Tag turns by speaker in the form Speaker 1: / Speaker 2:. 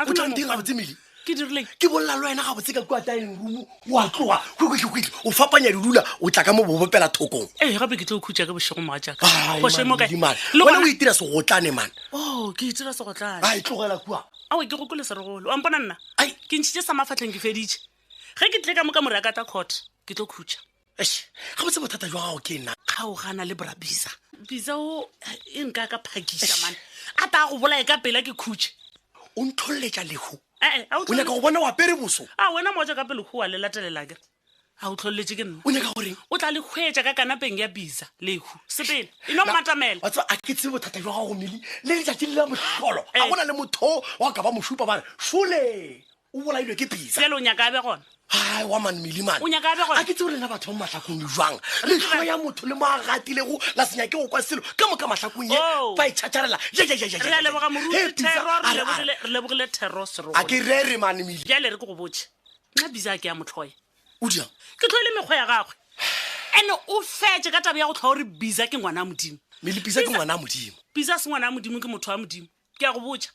Speaker 1: o tla nteng ga botsemele
Speaker 2: ke dirileng
Speaker 1: ke bolla le wena ga botse ka kwa dining room wa tloga kwitlekwitle o fapanya didula o tla ka mo bobopela thokong
Speaker 2: gape ke tlo khutša ke bošego moga jaaka
Speaker 1: wena o itira segotlane man
Speaker 2: ke itira segotlane
Speaker 1: a e tlogela kua
Speaker 2: aowe ke gokole seregolo wampona nna ke ntšhitše sa mafatlheng ke feditše ge ke tle ka moka moreakata court ke tlo khutša
Speaker 1: ga botse bothata jwa gago ke nna
Speaker 2: kgaogana le brabisa bisa o e nka ka phakiša mane a ta go bolae ka pela ke khutše
Speaker 1: o ntholetša lehu
Speaker 2: o
Speaker 1: o nyaka go bona wa pere boso
Speaker 2: wena moja ka pele go wa le latelela kere a o tlholetse ke nna
Speaker 1: o nyaka goreng
Speaker 2: o tla le kgwetša ka kanapeng ya bisa lehu sepele e no matamela
Speaker 1: wa tseba a ke tsebe bothata jwa gago mele le letšatši le la mohlolo a gona le motho wa ka ba mošupa bana šole o bolailwe ke bisa
Speaker 2: pele o nyaka be gona
Speaker 1: hai wa man mele man
Speaker 2: o nyaka be gona
Speaker 1: a ke tsebe lena batho ba mahlakong jwang letlho ya motho le mo a gatilego la senya ke go kwa selo ka moka mahlakong ye ba e tšhatšarela
Speaker 2: re a leboga moruti thero re lebogile thero serolo
Speaker 1: a ke rere mane mele
Speaker 2: bjale re ke go botse nna bisa ke ya motlhoya
Speaker 1: o diang
Speaker 2: ke tlhoile mekgwa ya gagwe ene o fetse ka taba ya go tlhoa gore bisa ke ngwana a modimo
Speaker 1: mele bisa ke ngwana a modimo
Speaker 2: bisa se ngwana a modimo ke motho wa modimo ke ya go botsa